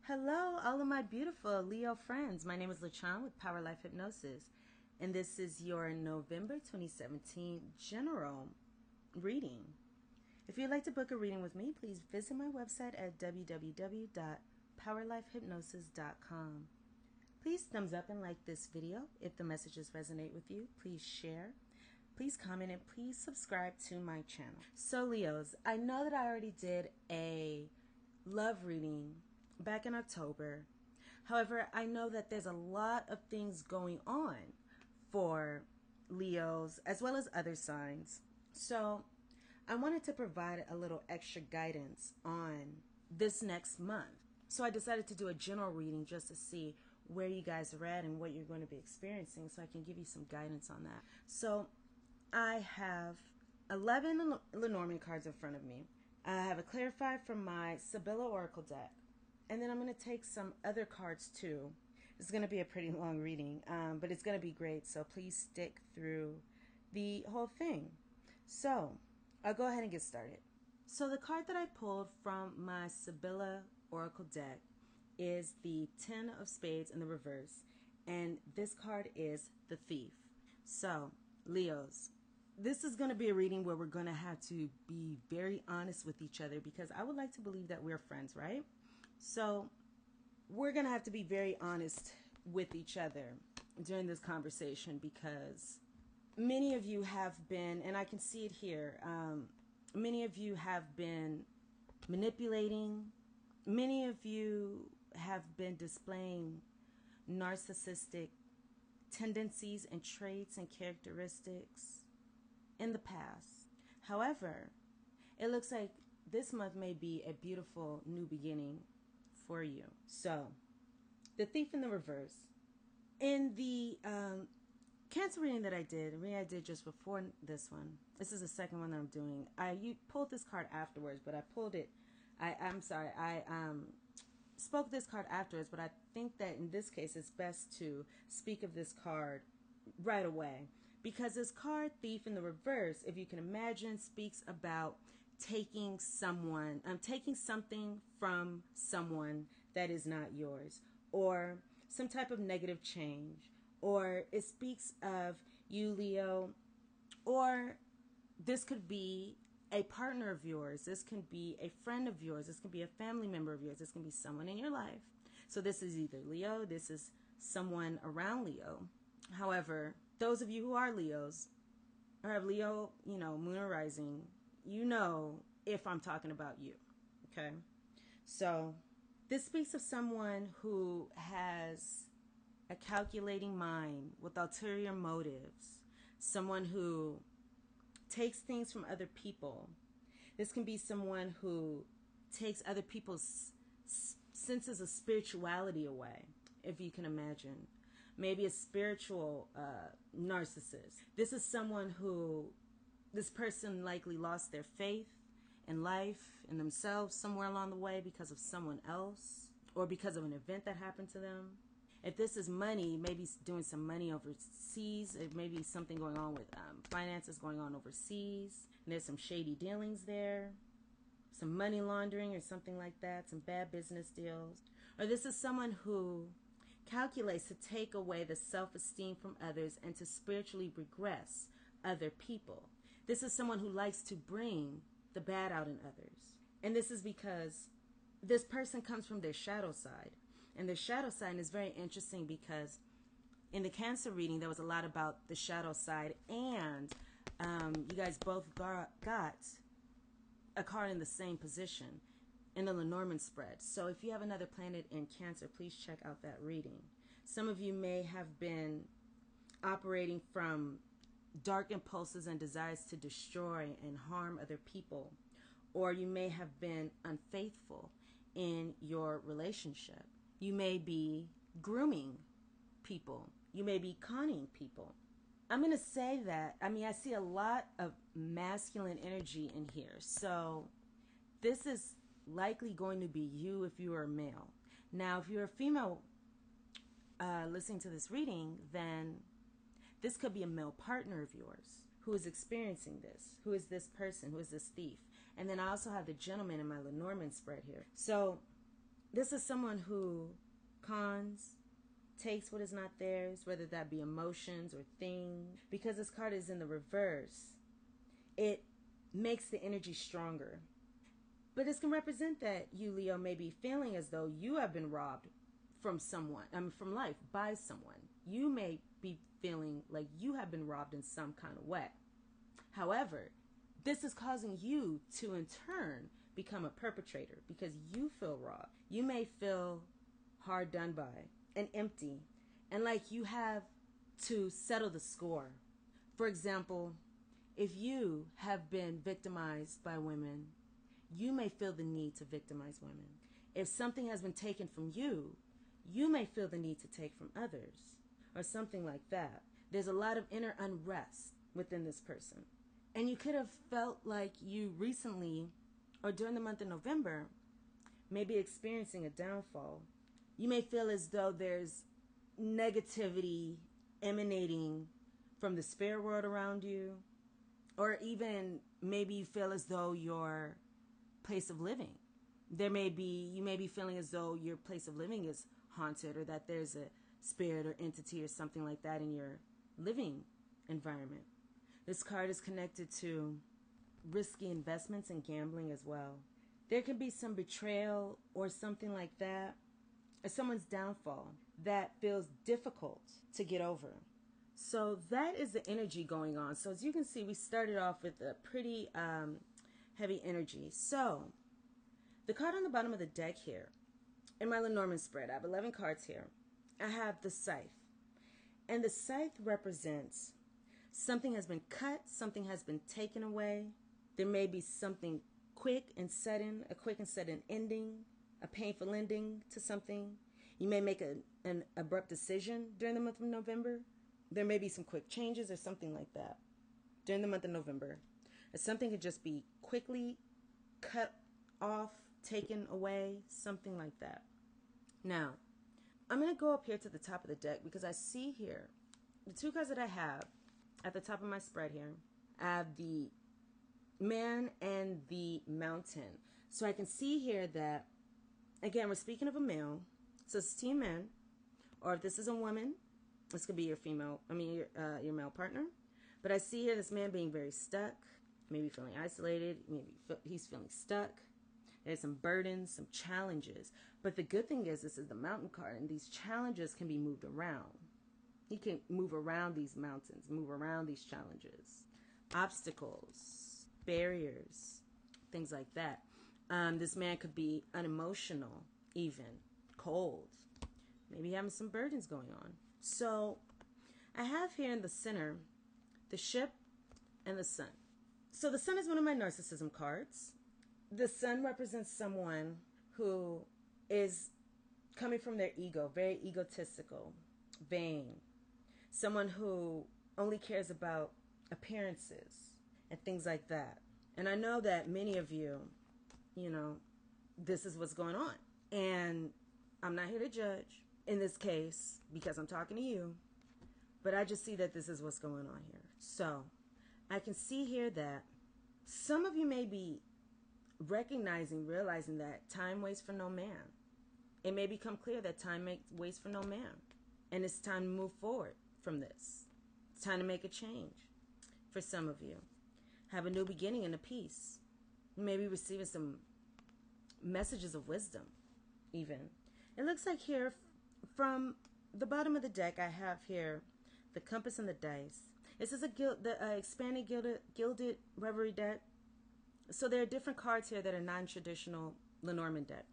Hello, all of my beautiful Leo friends. My name is LaChan with Power Life Hypnosis, and this is your November 2017 general reading. If you'd like to book a reading with me, please visit my website at www.powerlifehypnosis.com. Please thumbs up and like this video if the messages resonate with you. Please share. Please comment and please subscribe to my channel. So Leos, I know that I already did a love reading back in October. However, I know that there's a lot of things going on for Leos as well as other signs. So I wanted to provide a little extra guidance on this next month. So I decided to do a general reading just to see where you guys are at and what you're going to be experiencing so I can give you some guidance on that. So I have 11 Lenormand cards in front of me. I have a Clarify from my Sibylla Oracle deck. And then I'm going to take some other cards too. It's going to be a pretty long reading, but it's going to be great. So please stick through the whole thing. So I'll go ahead and get started. So the card that I pulled from my Sibylla Oracle deck is the 10 of Spades in the reverse. And this card is the Thief. So Leos, this is going to be a reading where we're going to have to be very honest with each other because I would like to believe that we're friends, right? So we're going to have to be very honest with each other during this conversation because many of you have been, and I can see it here, many of you have been manipulating. Many of you have been displaying narcissistic tendencies and traits and characteristics in the past. However, it looks like this month may be a beautiful new beginning for you. So, the Thief in the reverse. In the Cancer reading that I did just before this one. This is the second one that I'm doing. You pulled this card afterwards, but I pulled it. I'm sorry. I spoke this card afterwards, but I think that in this case it's best to speak of this card right away because this card, Thief in the reverse, if you can imagine, speaks about taking something from someone that is not yours, or some type of negative change, or it speaks of you, Leo, or this could be a partner of yours, this can be a friend of yours, this can be a family member of yours, this can be someone in your life. So this is either Leo, this is someone around Leo. However, those of you who are Leos or have Leo, moon or rising, you know if I'm talking about you, okay? So this speaks of someone who has a calculating mind with ulterior motives, someone who takes things from other people. This can be someone who takes other people's senses of spirituality away, if you can imagine. Maybe a spiritual narcissist. This is someone who, this person likely lost their faith in life, in themselves, somewhere along the way because of someone else or because of an event that happened to them. If this is money, maybe doing some money overseas. It may be something going on with finances going on overseas. And there's some shady dealings there. Some money laundering or something like that. Some bad business deals. Or this is someone who calculates to take away the self-esteem from others and to spiritually regress other people. This is someone who likes to bring the bad out in others. And this is because this person comes from their shadow side. And their shadow side is very interesting because in the Cancer reading, there was a lot about the shadow side. And you guys both got a card in the same position in the Lenormand spread. So if you have another planet in Cancer, please check out that reading. Some of you may have been operating from dark impulses and desires to destroy and harm other people, or you may have been unfaithful in your relationship. You may be grooming people. You may be conning people. I'm going to say that, I see a lot of masculine energy in here. So this is likely going to be you if you are a male. Now, if you're a female listening to this reading, then this could be a male partner of yours who is experiencing this. Who is this person? Who is this thief? And then I also have the gentleman in my Lenormand spread here. So This is someone who cons, takes what is not theirs, whether that be emotions or things. Because this card is in the reverse, it makes the energy stronger. But this can represent that you, Leo, may be feeling as though you have been robbed from someone, from life by someone. You may be feeling like you have been robbed in some kind of way. However, this is causing you to in turn become a perpetrator because you feel robbed. You may feel hard done by and empty and like you have to settle the score. For example, if you have been victimized by women, you may feel the need to victimize women. If something has been taken from you, you may feel the need to take from others or something like that. There's a lot of inner unrest within this person. And you could have felt like you recently or during the month of November may be experiencing a downfall. You may feel as though there's negativity emanating from the spirit world around you, or even maybe you feel as though your place of living, you may be feeling as though your place of living is haunted, or that there's a spirit or entity or something like that in your living environment. This card is connected to risky investments and gambling as well. There can be some betrayal or something like that, or someone's downfall that feels difficult to get over. So that is the energy going on. So as you can see, we started off with a pretty heavy energy. So the card on the bottom of the deck here, in my Lenormand spread, I have 11 cards here. I have the scythe. And the scythe represents something has been cut, something has been taken away. There may be something quick and sudden, a quick and sudden ending, a painful ending to something. You may make an abrupt decision during the month of November. There may be some quick changes or something like that during the month of November. Something could just be quickly cut off, taken away, something like that. Now, I'm going to go up here to the top of the deck because I see here the two cards that I have at the top of my spread here. I have the man and the mountain. So I can see here that, again, we're speaking of a male. So it's two men, or if this is a woman, this could be your your male partner. But I see here this man being very stuck, maybe feeling isolated, maybe he's feeling stuck. There's some burdens, some challenges. But the good thing is this is the mountain card, and these challenges can be moved around. He can move around these mountains, move around these challenges, obstacles, barriers, things like that. This man could be unemotional, even cold, maybe having some burdens going on. So I have here in the center the ship and the sun. So the sun is one of my narcissism cards. The sun represents someone who is coming from their ego, very egotistical, vain, someone who only cares about appearances and things like that. And I know that many of you, this is what's going on. And I'm not here to judge in this case because I'm talking to you, but I just see that this is what's going on here. So I can see here that some of you may be realizing that time waits for no man. It may become clear that time waits for no man. And it's time to move forward from this. It's time to make a change. For some of you, have a new beginning and a peace. You may be receiving some messages of wisdom, even. It looks like here, from the bottom of the deck, I have here the compass and the dice. This is the expanded gilded reverie deck. So there are different cards here that are non-traditional Lenormand deck,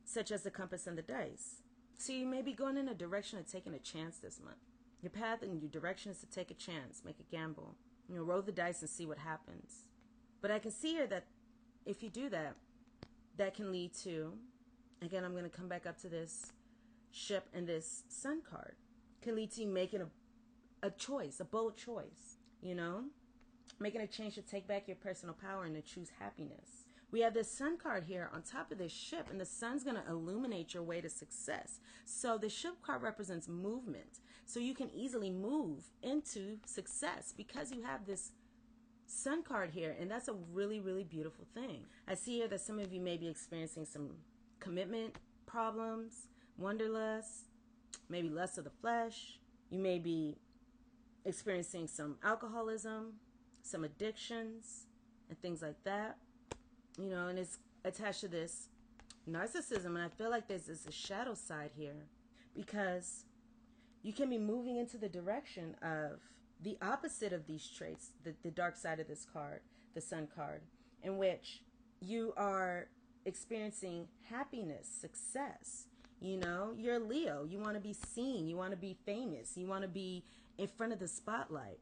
such as the compass and the dice. So you may be going in a direction of taking a chance this month. Your path and your direction is to take a chance, make a gamble. Roll the dice and see what happens. But I can see here that if you do that, that can lead to, again, I'm going to come back up to this ship and this sun card, can lead to you making a choice, a bold choice, making a change to take back your personal power and to choose happiness. We have this sun card here on top of this ship, and the sun's going to illuminate your way to success. So the ship card represents movement. So you can easily move into success because you have this sun card here, and that's a really, really beautiful thing. I see here that some of you may be experiencing some commitment problems, wanderlust, maybe lust of the flesh. You may be experiencing some alcoholism, some addictions, and things like that. You know, and it's attached to this narcissism. And I feel like there's a shadow side here, because you can be moving into the direction of the opposite of these traits, the dark side of this card, the Sun card, in which you are experiencing happiness, success. You know, you're Leo. You want to be seen. You want to be famous. You want to be in front of the spotlight.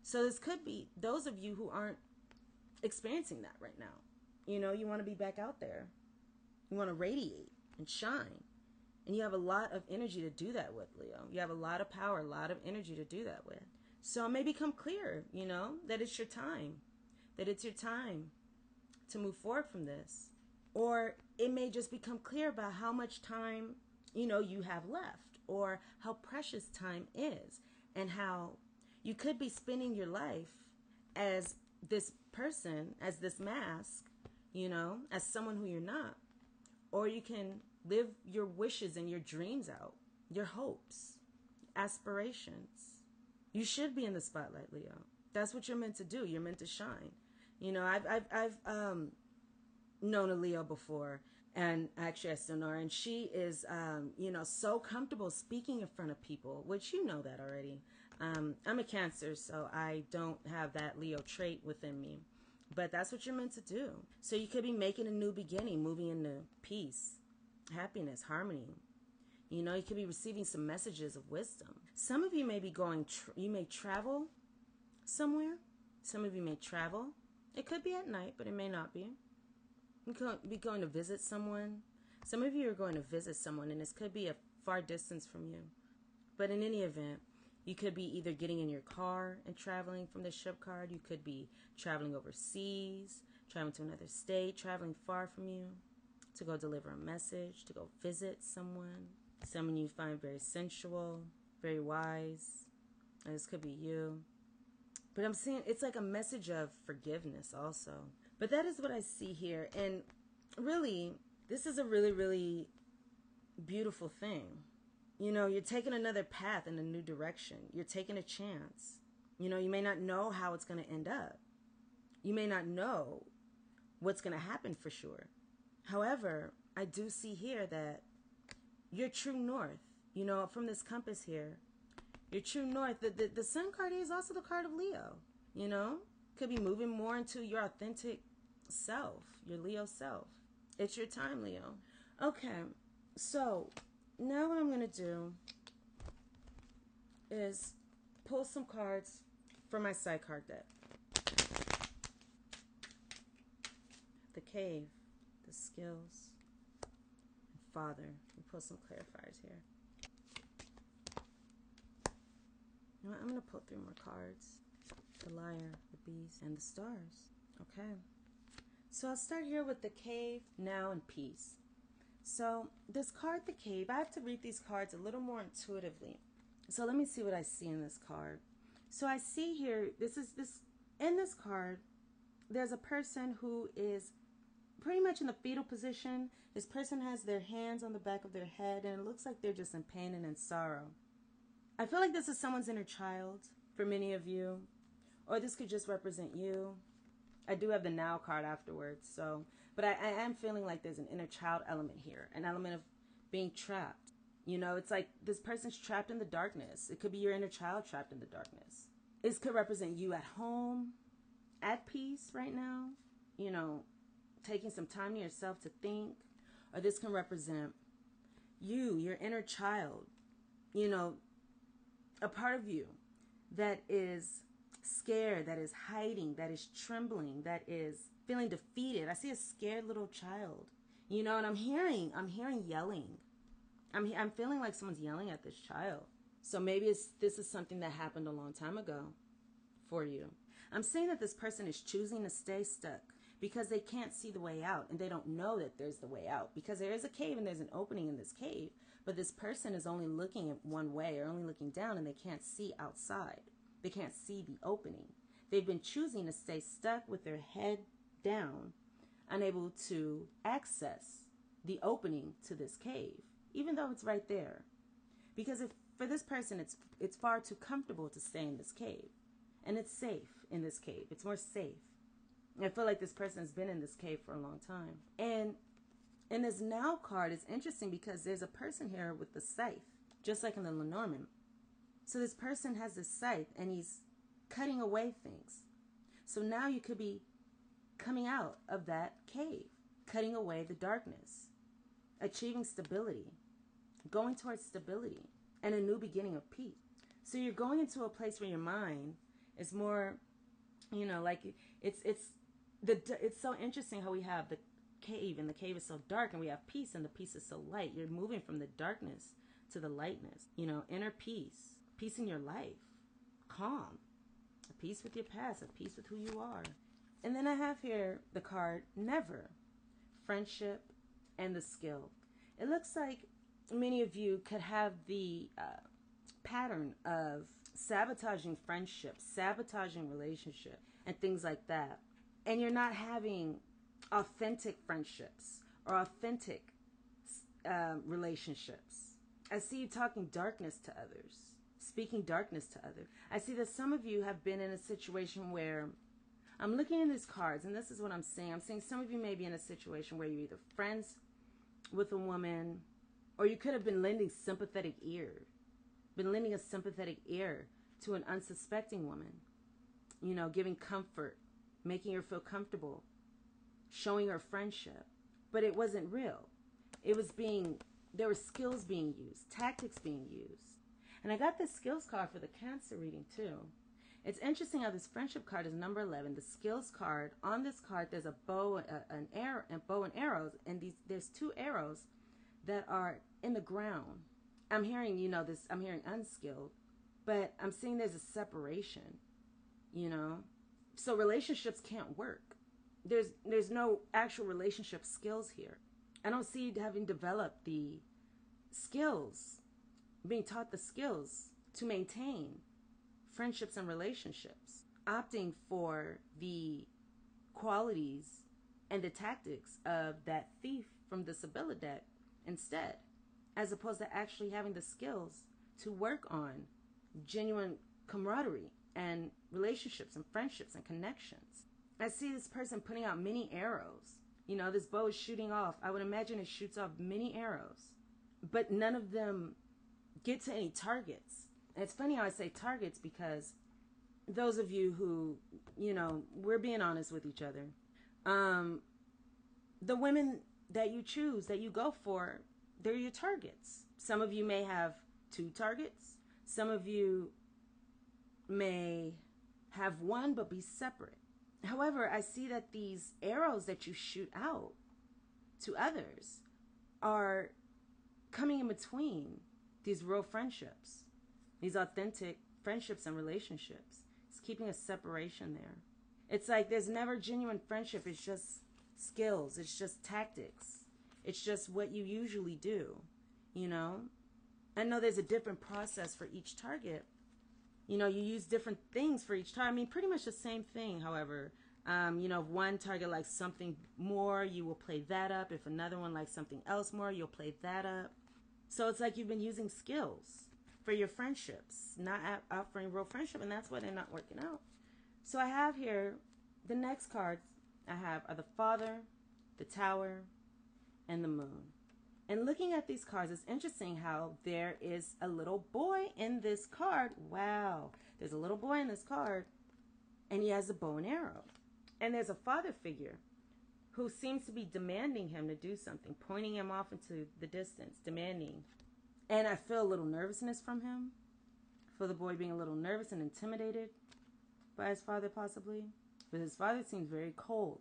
So this could be those of you who aren't experiencing that right now. You know, you want to be back out there. You want to radiate and shine. And you have a lot of energy to do that with, Leo. You have a lot of power, a lot of energy to do that with. So it may become clear, you know, that it's your time. That it's your time to move forward from this. Or it may just become clear about how much time, you know, you have left, or how precious time is, and how you could be spending your life as this person, as this mask, you know, as someone who you're not. Or you can live your wishes and your dreams out, your hopes, aspirations. You should be in the spotlight, Leo. That's what you're meant to do. You're meant to shine. You know, I've known a Leo before, and actually I still know her, and she is, you know, so comfortable speaking in front of people, which you know that already. I'm a Cancer, so I don't have that Leo trait within me, but that's what you're meant to do. So you could be making a new beginning, moving into peace, happiness, harmony. You know, you could be receiving some messages of wisdom. Some of you may be going, you may travel somewhere. Some of you may travel. It could be at night, but it may not be. You could be going to visit someone. Some of you are going to visit someone, and this could be a far distance from you. But in any event, you could be either getting in your car and traveling from the ship card. You could be traveling overseas, traveling to another state, traveling far from you, to go deliver a message, to go visit someone you find very sensual, very wise. And this could be you. But I'm seeing it's like a message of forgiveness also. But that is what I see here. And really, this is a really, really beautiful thing. You know, you're taking another path in a new direction. You're taking a chance. You know, you may not know how it's going to end up. You may not know what's going to happen for sure. However, I do see here that your true north, you know, from this compass here, your true north, the Sun card is also the card of Leo, you know, could be moving more into your authentic self, your Leo self. It's your time, Leo. Okay, so now what I'm going to do is pull some cards for my side card deck. The Cave, the Skills, and Father. We pull some clarifiers here. You know what? I'm going to pull 3 more cards. The Liar, the Beast, and the Stars. Okay. So I'll start here with the Cave, Now, and Peace. So this card, the Cave, I have to read these cards a little more intuitively. So let me see what I see in this card. So I see here, in this card, there's a person who is pretty much in the fetal position. This person has their hands on the back of their head, and it looks like they're just in pain and in sorrow. I feel like this is someone's inner child for many of you, or this could just represent you. I do have the Now card afterwards, so, but I am feeling like there's an inner child element here, an element of being trapped. You know, it's like this person's trapped in the darkness. It could be your inner child trapped in the darkness. This could represent you at home, at peace right now, you know, taking some time to yourself to think. Or this can represent you, your inner child, you know, a part of you that is scared, that is hiding, that is trembling, that is feeling defeated. I see a scared little child, you know, and I'm hearing yelling. I'm feeling like someone's yelling at this child. So maybe this is something that happened a long time ago for you. I'm saying that this person is choosing to stay stuck because they can't see the way out, and they don't know that there's the way out, because there is a cave and there's an opening in this cave, but this person is only looking at one way, or only looking down, and they can't see outside. They can't see the opening. They've been choosing to stay stuck with their head down, unable to access the opening to this cave, even though it's right there. Because if for this person, it's far too comfortable to stay in this cave. And it's safe in this cave. It's more safe. I feel like this person's been in this cave for a long time. And in this now card, it's interesting because there's a person here with the scythe, just like in the Lenormand. So this person has this scythe and he's cutting away things. So now you could be coming out of that cave, cutting away the darkness, achieving stability, going towards stability and a new beginning of peace. So you're going into a place where your mind is more, you know, like it's so interesting how we have the cave and the cave is so dark and we have peace and the peace is so light. You're moving from the darkness to the lightness, you know, inner peace, peace in your life, calm, a peace with your past, a peace with who you are. And then I have here the card Never, friendship and the skill. It looks like many of you could have the pattern of sabotaging friendships, sabotaging relationships, and things like that. And you're not having authentic friendships or authentic relationships. I see you talking darkness to others, speaking darkness to others. I see that some of you have been in a situation where, I'm looking in these cards, and this is what I'm seeing. I'm seeing some of you may be in a situation where you're either friends with a woman, or you could have been lending a sympathetic ear to an unsuspecting woman. You know, giving comfort, making her feel comfortable, showing her friendship. But it wasn't real. There were skills being used, tactics being used. And I got this skills card for the Cancer reading too. It's interesting how this friendship card is number 11. The skills card, on this card, there's a bow, bow and arrows, and there's two arrows that are in the ground. I'm hearing, I'm hearing unskilled, but I'm seeing there's a separation, So relationships can't work. There's no actual relationship skills here. I don't see you having developed the skills, being taught the skills to maintain friendships and relationships, opting for the qualities and the tactics of that thief from the Sibylla deck instead, as opposed to actually having the skills to work on genuine camaraderie and relationships and friendships and connections. I see this person putting out many arrows. This bow is shooting off. I would imagine it shoots off many arrows, but none of them get to any targets. And it's funny how I say targets because those of you who, we're being honest with each other. The women that you choose, that you go for, they're your targets. Some of you may have 2 targets. Some of you may have 1 but be separate. However, I see that these arrows that you shoot out to others are coming in between these real friendships, these authentic friendships and relationships. It's keeping a separation there. It's like there's never genuine friendship. It's just skills. It's just tactics. It's just what you usually do, I know there's a different process for each target. You use different things for each target. I mean, pretty much the same thing, however. If one target likes something more, you will play that up. If another one likes something else more, you'll play that up. So it's like you've been using skills for your friendships, not offering real friendship, and that's why they're not working out. So I have here, the next cards I have are the Father, the Tower, and the Moon. And looking at these cards, it's interesting how there is a little boy in this card. Wow. There's a little boy in this card, and he has a bow and arrow. And there's a father figure who seems to be demanding him to do something, pointing him off into the distance, demanding. And I feel a little nervousness from him. I feel the boy being a little nervous and intimidated by his father, possibly. But his father seems very cold,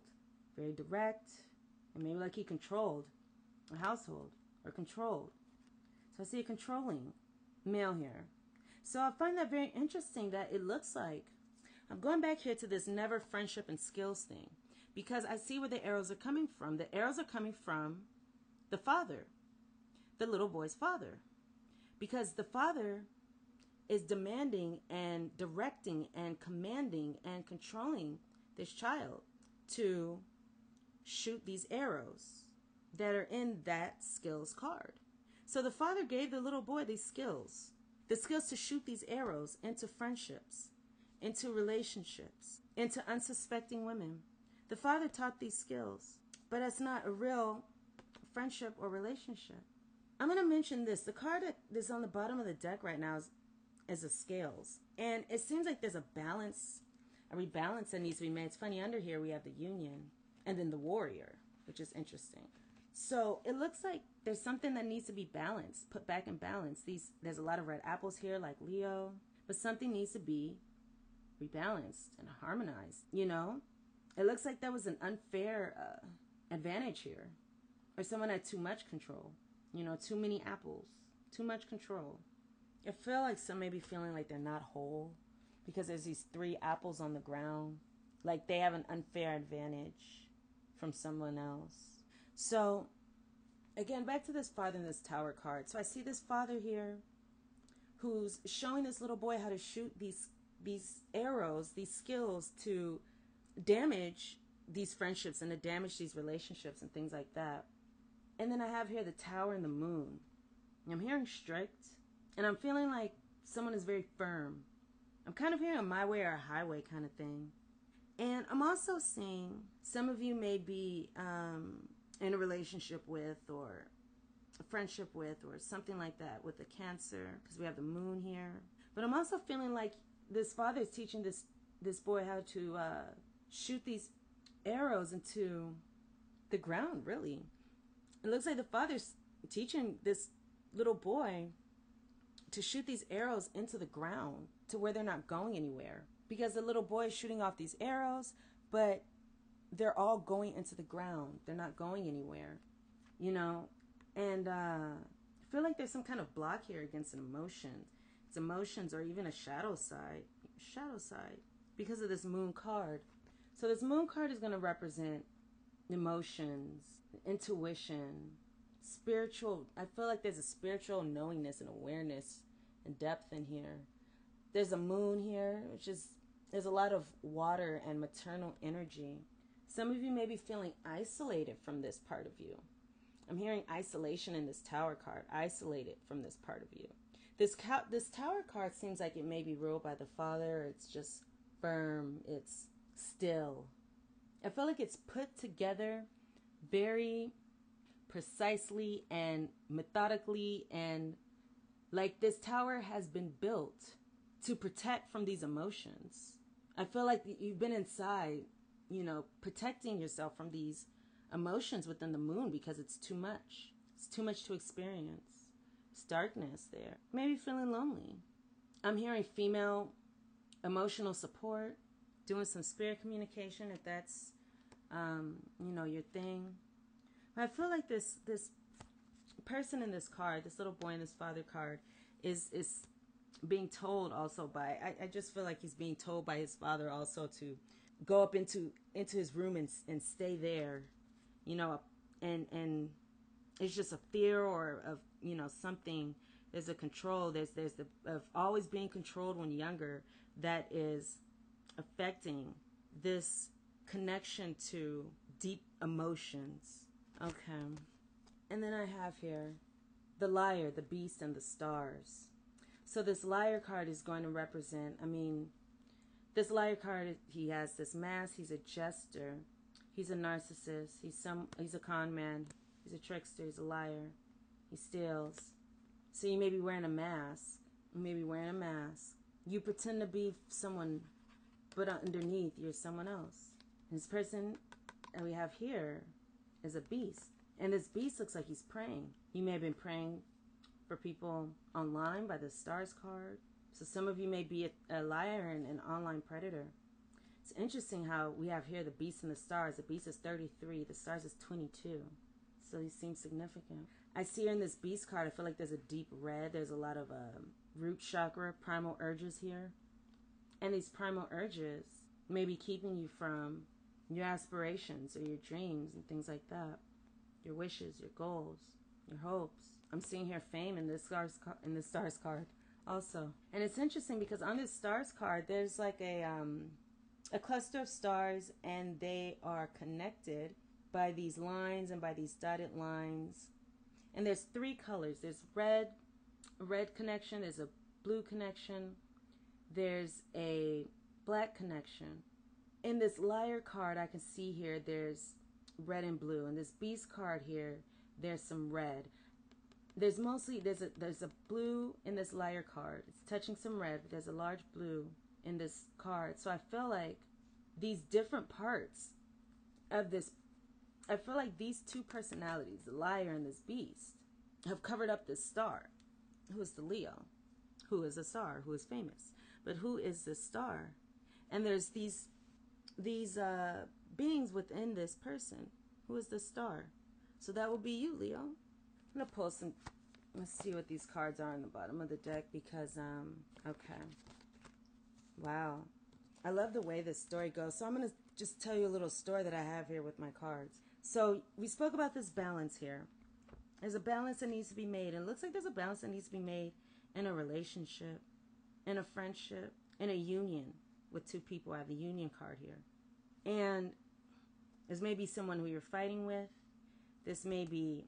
very direct, and maybe like he controlled a household or controlled. So I see a controlling male here. So I find that very interesting that it looks like, I'm going back here to this never friendship and skills thing, because I see where the arrows are coming from. The arrows are coming from the father, the little boy's father, because the father is demanding and directing and commanding and controlling this child to shoot these arrows that are in that skills card. So the father gave the little boy these skills, the skills to shoot these arrows into friendships, into relationships, into unsuspecting women. The father taught these skills, but it's not a real friendship or relationship. I'm going to mention this. The card that is on the bottom of the deck right now is the scales. And it seems like there's a rebalance that needs to be made. It's funny, under here we have the union and then the warrior, which is interesting. So it looks like there's something that needs to be balanced, put back in balance. There's a lot of red apples here, like Leo, but something needs to be rebalanced and harmonized, you know? It looks like there was an unfair advantage here, or someone had too much control, you know, too many apples, too much control. I feel like some may be feeling like they're not whole because there's these 3 apples on the ground, like they have an unfair advantage from someone else. So again, back to this father in this tower card. So I see this father here who's showing this little boy how to shoot these arrows, these skills to damage these friendships and to damage these relationships and things like that. And then I have here the tower and the moon. I'm hearing strict, and I'm feeling like someone is very firm. I'm kind of hearing a my way or a highway kind of thing. And I'm also seeing some of you may be in a relationship with, or a friendship with, or something like that with the Cancer, because we have the moon here. But I'm also feeling like this father is teaching this boy how to shoot these arrows into the ground, really. It looks like the father's teaching this little boy to shoot these arrows into the ground to where they're not going anywhere. Because the little boy is shooting off these arrows, but they're all going into the ground. They're not going anywhere, you know. And I feel like there's some kind of block here against an emotion. It's emotions or even a shadow side, because of this moon card. So this moon card is going to represent emotions, intuition, spiritual. I feel like there's a spiritual knowingness and awareness and depth in here. There's a moon here, which is, there's a lot of water and maternal energy. Some of you may be feeling isolated from this part of you. I'm hearing isolation in this tower card, isolated from this part of you. This tower card seems like it may be ruled by the father. It's just firm. It's still. I feel like it's put together very precisely and methodically, and like this tower has been built to protect from these emotions. I feel like you've been inside, you know, protecting yourself from these emotions within the moon because it's too much. It's too much to experience. It's darkness there. Maybe feeling lonely. I'm hearing female emotional support, doing some spirit communication if that's, you know, your thing. But I feel like this person in this card, this little boy in this father card, is being told also by, I just feel like he's being told by his father also to go up into his room and stay there, you know, and it's just a fear or of, you know, something. There's a control. There's the of always being controlled when younger that is affecting this connection to deep emotions. Okay. And then I have here the liar, the beast, and the stars. So this liar card is going to represent, I mean, this liar card, he has this mask. He's a jester. He's a narcissist. He's a con man. He's a trickster. He's a liar. He steals. So you may be wearing a mask. You may be wearing a mask. You pretend to be someone, but underneath you're someone else. This person that we have here is a beast. And this beast looks like he's praying. You may have been praying for people online by the stars card. So some of you may be a liar and an online predator. It's interesting how we have here the beast and the stars. The beast is 33. The stars is 22. So these seem significant. I see here in this beast card, I feel like there's a deep red. There's a lot of root chakra, primal urges here. And these primal urges may be keeping you from your aspirations or your dreams and things like that. Your wishes, your goals, your hopes. I'm seeing here fame in this stars card also. And it's interesting because on this stars card, there's like a cluster of stars, and they are connected by these lines and by these dotted lines. And there's three colors. There's red connection. There's a blue connection. There's a black connection. In this liar card, I can see here there's red and blue. In this beast card here, there's some red. There's a blue in this liar card. It's touching some red, but there's a large blue in this card. So I feel like these different parts of this, I feel like these two personalities, the liar and this beast, have covered up this star, who is the Leo, who is a star, who is famous. But who is this star? And there's these beings within this person. Who is the star? So that will be you, Leo. I'm going to pull some, let's see what these cards are on the bottom of the deck because, okay. Wow. I love the way this story goes. So I'm going to just tell you a little story that I have here with my cards. So we spoke about this balance here. There's a balance that needs to be made. And it looks like there's a balance that needs to be made in a relationship, in a friendship, in a union with two people. I have the union card here. And this may be someone who you're fighting with. This may be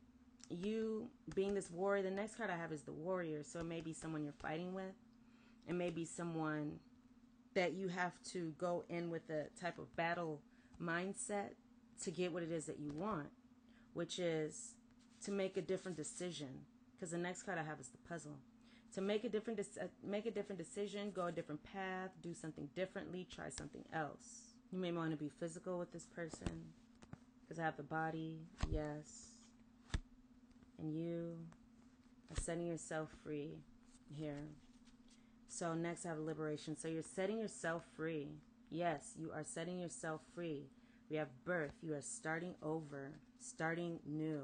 you being this warrior. The next card I have is the warrior. So it may be someone you're fighting with. It may be someone that you have to go in with a type of battle mindset to get what it is that you want, which is to make a different decision. Because the next card I have is the puzzle. To make a different decision, go a different path, do something differently, try something else. You may want to be physical with this person, because I have the body, yes. And you are setting yourself free here. So next I have liberation. So you're setting yourself free. Yes, you are setting yourself free. We have birth. You are starting over, starting new.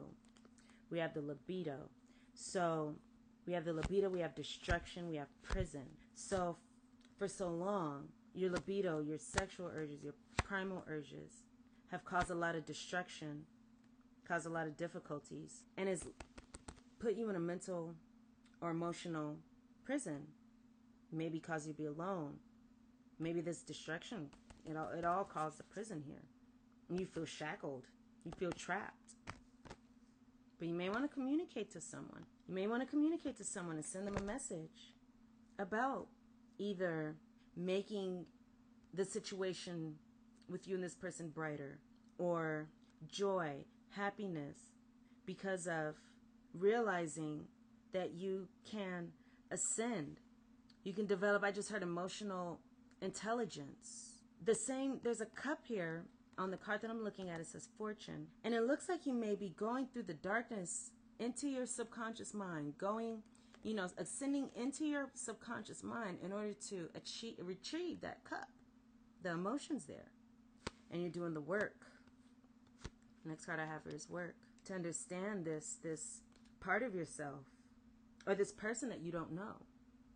We have the libido. So we have the libido, we have destruction, we have prison. So for so long, your libido, your sexual urges, your primal urges have caused a lot of destruction, caused a lot of difficulties, and has put you in a mental or emotional prison. Maybe cause you to be alone. Maybe this destruction, it all caused a prison here. And you feel shackled. You feel trapped. But you may want to communicate to someone. You may want to communicate to someone and send them a message about either making the situation with you and this person brighter, or joy, happiness, because of realizing that you can ascend. You can develop, I just heard, emotional intelligence. There's a cup here on the card that I'm looking at. It says fortune. And it looks like you may be going through the darkness into your subconscious mind, ascending into your subconscious mind in order to retrieve that cup, the emotions there. And you're doing the work. Next card I have here is work. To understand this part of yourself, or this person that you don't know,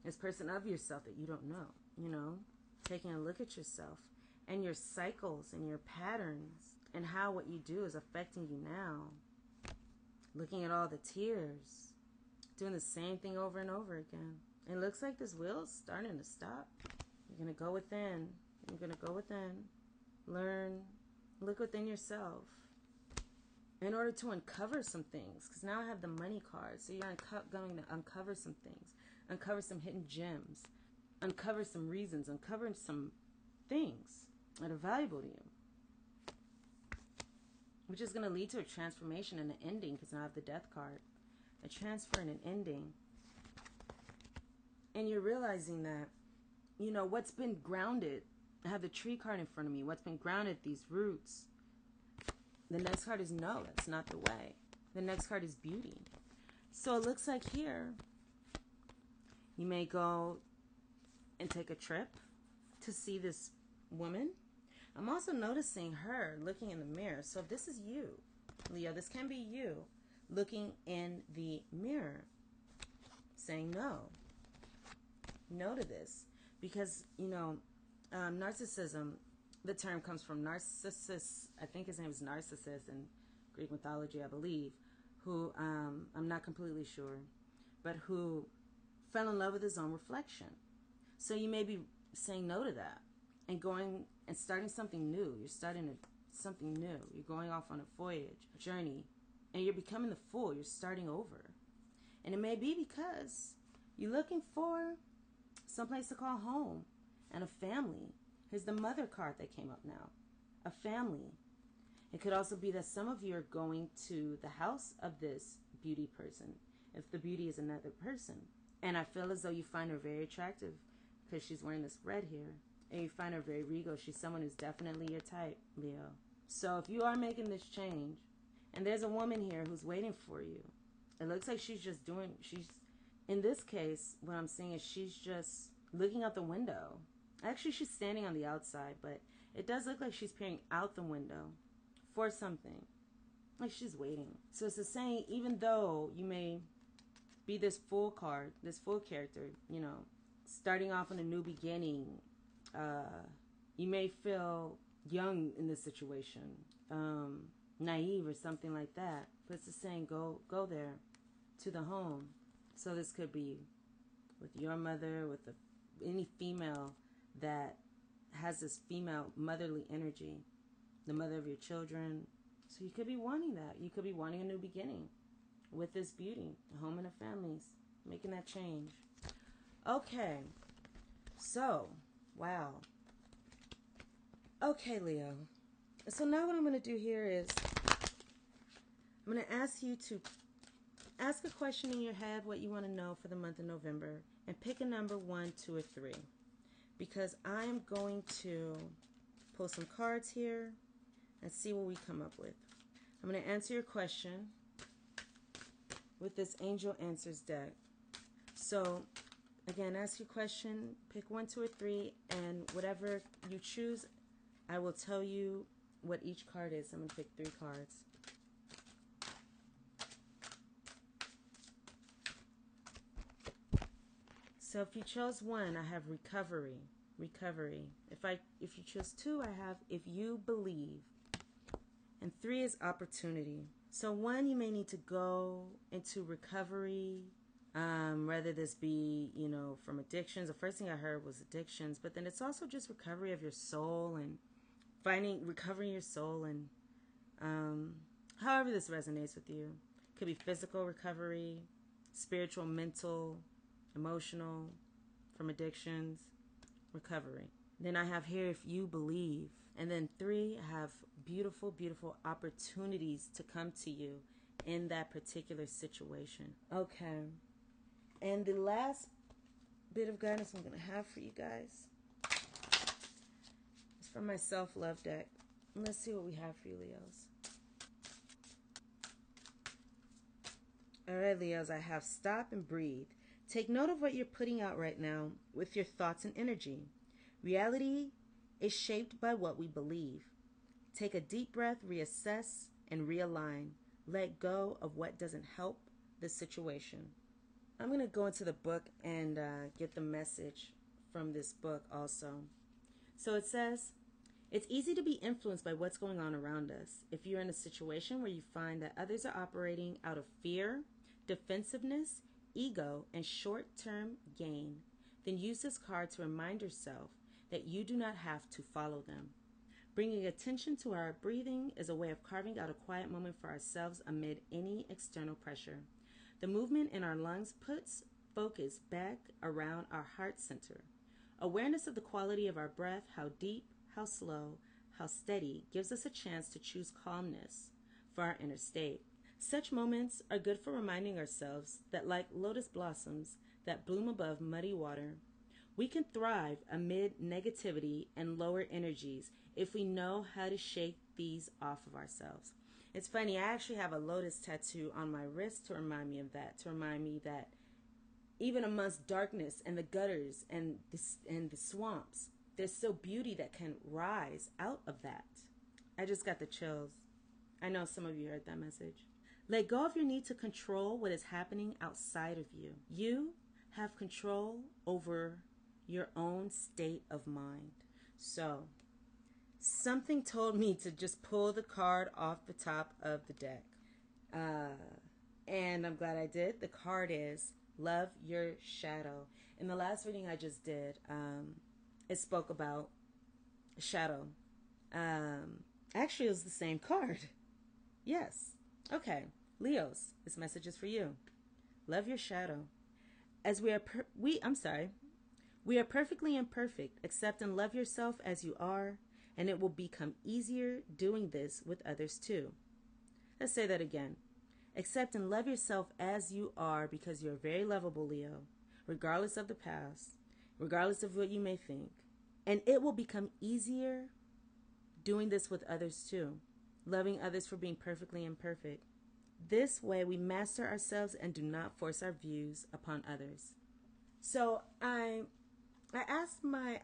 this person of yourself that you don't know, taking a look at yourself and your cycles and your patterns and how what you do is affecting you now. Looking at all the tears, doing the same thing over and over again. It looks like this wheel is starting to stop. You're going to go within. You're going to go within. Learn. Look within yourself in order to uncover some things. Because now I have the money card. So you're going to uncover some things. Uncover some hidden gems. Uncover some reasons. Uncover some things that are valuable to you. Which is going to lead to a transformation and an ending, because now I have the death card. A transfer and an ending. And you're realizing that, what's been grounded. I have the tree card in front of me. What's been grounded, these roots. The next card is no, that's not the way. The next card is beauty. So it looks like here, you may go and take a trip to see this woman. I'm also noticing her looking in the mirror. So if this is you, Leo, this can be you looking in the mirror, saying no. No to this. Because, narcissism, the term comes from Narcissus. I think his name is Narcissus in Greek mythology, I believe, who, I'm not completely sure, but who fell in love with his own reflection. So you may be saying no to that and going and starting something new. You're starting something new. You're going off on a voyage, a journey, and you're becoming the Fool. You're starting over. And it may be because you're looking for someplace to call home and a family. Here's the Mother card that came up now. A family. It could also be that some of you are going to the house of this beauty person, if the beauty is another person. And I feel as though you find her very attractive because she's wearing this red here. And you find her very regal. She's someone who's definitely your type, Leo. So if you are making this change, and there's a woman here who's waiting for you, it looks like she's in this case, what I'm seeing is she's just looking out the window. Actually, she's standing on the outside, but it does look like she's peering out the window for something. Like she's waiting. So it's the saying, even though you may be this Fool card, this Fool character, you know, starting off on a new beginning, you may feel young in this situation, naive or something like that. But it's the saying, go there to the home. So this could be with your mother, with any female that has this female motherly energy, the mother of your children. So you could be wanting that. You could be wanting a new beginning with this beauty, a home and a family's making that change. Okay, so, wow. Okay, Leo. So now what I'm going to do here is I'm going to ask you to ask a question in your head, what you want to know for the month of November, and pick a number 1, 2, or 3. Because I'm going to pull some cards here and see what we come up with. I'm going to answer your question with this Angel Answers deck. So, again, ask your question, pick 1, 2, or 3, and whatever you choose, I will tell you what each card is. I'm going to pick 3 cards. So if you chose 1, I have recovery. If you chose 2, I have if you believe. And 3 is opportunity. So 1, you may need to go into recovery, whether this be, you know, from addictions. The first thing I heard was addictions, but then it's also just recovery of your soul and recovering your soul and however this resonates with you. It could be physical recovery, spiritual, mental, emotional, from addictions, recovery. Then I have here if you believe. And then 3, I have beautiful, beautiful opportunities to come to you in that particular situation. Okay. And the last bit of guidance I'm going to have for you guys is from my self-love deck. And let's see what we have for you, Leos. All right, Leos, I have stop and breathe. Take note of what you're putting out right now with your thoughts and energy. Reality is shaped by what we believe. Take a deep breath, reassess, and realign. Let go of what doesn't help the situation. I'm going to go into the book and get the message from this book also. So it says, it's easy to be influenced by what's going on around us. If you're in a situation where you find that others are operating out of fear, defensiveness, ego, and short-term gain, then use this card to remind yourself that you do not have to follow them. Bringing attention to our breathing is a way of carving out a quiet moment for ourselves amid any external pressure. The movement in our lungs puts focus back around our heart center. Awareness of the quality of our breath, how deep, how slow, how steady, gives us a chance to choose calmness for our inner state. Such moments are good for reminding ourselves that, like lotus blossoms that bloom above muddy water, we can thrive amid negativity and lower energies if we know how to shake these off of ourselves. It's funny, I actually have a lotus tattoo on my wrist to remind me of that, to remind me that even amongst darkness and the gutters and the swamps, there's still beauty that can rise out of that. I just got the chills. I know some of you heard that message. Let go of your need to control what is happening outside of you. You have control over your own state of mind. So, something told me to just pull the card off the top of the deck. And I'm glad I did. The card is Love Your Shadow. In the last reading I just did, it spoke about shadow. Actually, it was the same card. Yes. Okay. Leos, this message is for you. Love your shadow. As we are perfectly imperfect. Accept and love yourself as you are, and it will become easier doing this with others too. Let's say that again. Accept and love yourself as you are because you're very lovable, Leo, regardless of the past, regardless of what you may think. And it will become easier doing this with others too, loving others for being perfectly imperfect. This way we master ourselves and do not force our views upon others. So I asked my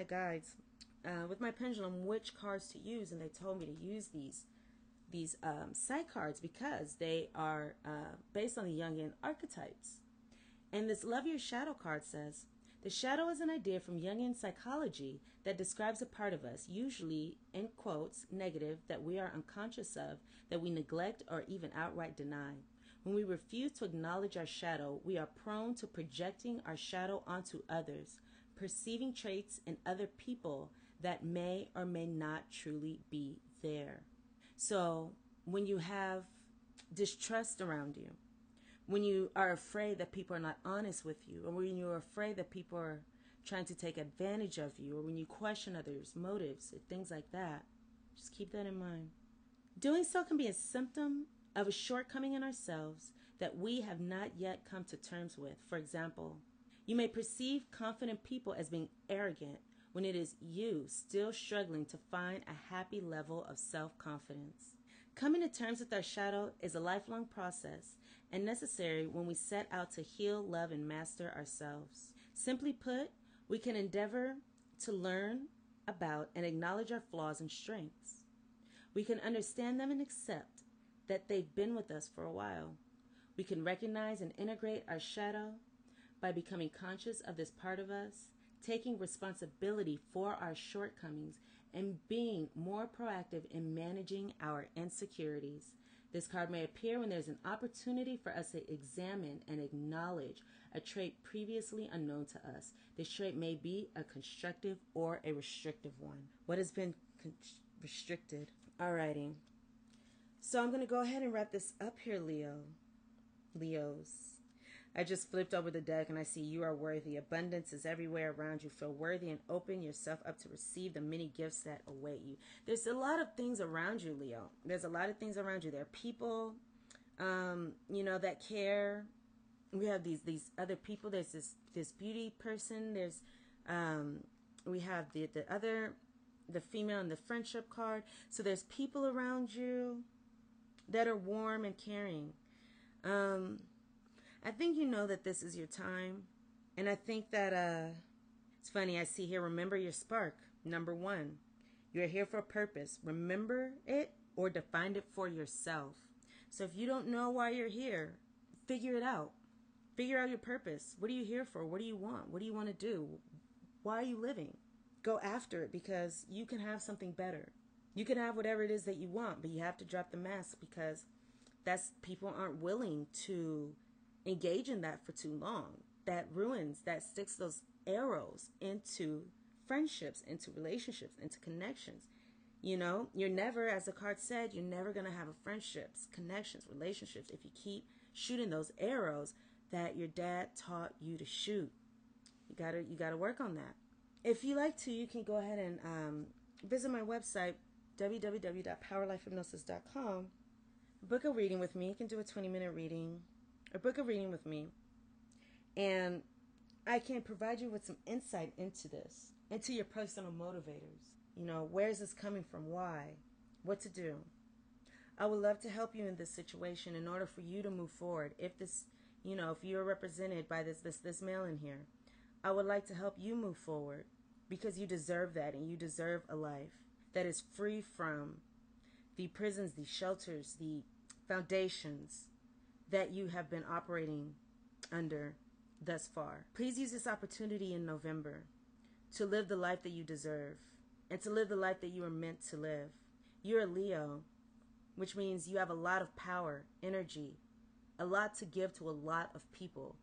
guides with my pendulum which cards to use, and they told me to use these sight cards because they are based on the Jungian archetypes. And this Love Your Shadow card says, the shadow is an idea from Jungian psychology that describes a part of us, usually, in quotes, negative, that we are unconscious of, that we neglect or even outright deny. When we refuse to acknowledge our shadow, we are prone to projecting our shadow onto others, perceiving traits in other people that may or may not truly be there. So when you have distrust around you, when you are afraid that people are not honest with you, or when you're afraid that people are trying to take advantage of you, or when you question others' motives, things like that, just keep that in mind. Doing so can be a symptom of a shortcoming in ourselves that we have not yet come to terms with. For example, you may perceive confident people as being arrogant when it is you still struggling to find a happy level of self-confidence. Coming to terms with our shadow is a lifelong process and necessary when we set out to heal, love, and master ourselves. Simply put, we can endeavor to learn about and acknowledge our flaws and strengths. We can understand them and accept that they've been with us for a while. We can recognize and integrate our shadow by becoming conscious of this part of us, taking responsibility for our shortcomings, and being more proactive in managing our insecurities. This card may appear when there's an opportunity for us to examine and acknowledge a trait previously unknown to us. This trait may be a constructive or a restrictive one. What has been restricted? Alrighty. So I'm going to go ahead and wrap this up here, Leos. I just flipped over the deck and I see you are worthy. Abundance is everywhere around you. Feel worthy and open yourself up to receive the many gifts that await you. There's a lot of things around you, Leo. There's a lot of things around you. There are people, that care. We have these other people. There's this beauty person. There's, we have the female in the friendship card. So there's people around you that are warm and caring. I think you know that this is your time. And I think that it's funny, I see here, remember your spark. Number 1, you're here for a purpose. Remember it or define it for yourself. So if you don't know why you're here, figure it out. Figure out your purpose. What are you here for? What do you want? What do you want to do? Why are you living? Go after it because you can have something better. You can have whatever it is that you want, but you have to drop the mask because people aren't willing to engage in that for too long. That ruins, that sticks those arrows into friendships, into relationships, into connections. You're never, as the card said, you're never going to have friendships, connections, relationships if you keep shooting those arrows that your dad taught you to shoot. You gotta work on that. If you like to, you can go ahead and visit my website, www.powerlifehypnosis.com. Book a reading with me. You can do a 20-minute reading or book a reading with me. And I can provide you with some insight into this, into your personal motivators. Where is this coming from? Why? What to do? I would love to help you in this situation in order for you to move forward. If you're represented by this male in here, I would like to help you move forward because you deserve that, and you deserve a life that is free from the prisons, the shelters, the foundations that you have been operating under thus far. Please use this opportunity in November to live the life that you deserve and to live the life that you are meant to live. You're a Leo, which means you have a lot of power, energy, a lot to give to a lot of people.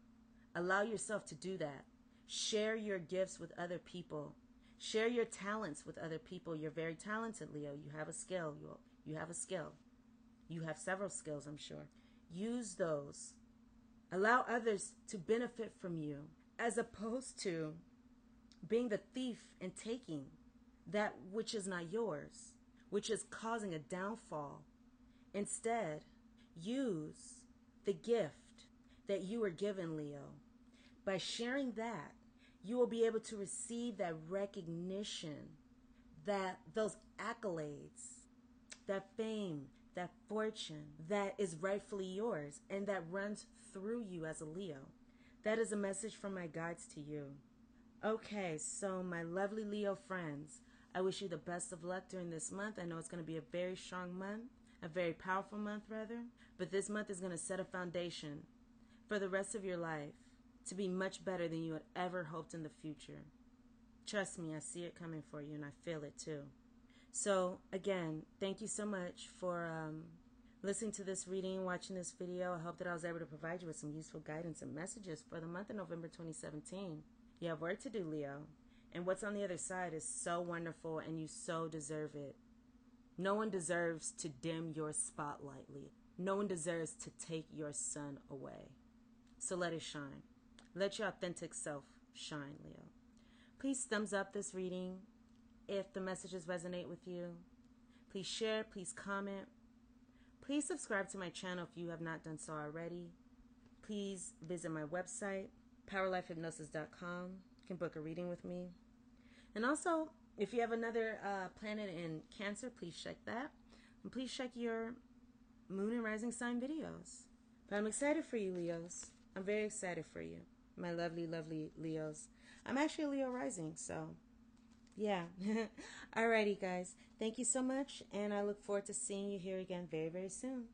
Allow yourself to do that. Share your gifts with other people. Share your talents with other people. You're very talented, Leo. You have a skill. You have a skill. You have several skills, I'm sure. Use those. Allow others to benefit from you, as opposed to being the thief and taking that which is not yours, which is causing a downfall. Instead, use the gift that you were given, Leo. By sharing that, you will be able to receive that recognition, that those accolades, that fame, that fortune that is rightfully yours and that runs through you as a Leo. That is a message from my guides to you. Okay, so my lovely Leo friends, I wish you the best of luck during this month. I know it's going to be a very strong month, a very powerful month rather, but this month is going to set a foundation for the rest of your life to be much better than you had ever hoped in the future. Trust me, I see it coming for you and I feel it too. So again, thank you so much for listening to this reading, watching this video. I hope that I was able to provide you with some useful guidance and messages for the month of November 2017. You have work to do, Leo. And what's on the other side is so wonderful and you so deserve it. No one deserves to dim your spotlight, Leo. No one deserves to take your sun away. So let it shine. Let your authentic self shine, Leo. Please thumbs up this reading if the messages resonate with you. Please share, please comment. Please subscribe to my channel if you have not done so already. Please visit my website, POWERLIFEHYPNOSIS.com. You can book a reading with me. And also, if you have another planet in Cancer, please check that. And please check your moon and rising sign videos. But I'm excited for you, Leos. I'm very excited for you, my lovely, lovely Leos. I'm actually a Leo rising, so yeah. Alrighty, guys. Thank you so much, and I look forward to seeing you here again very, very soon.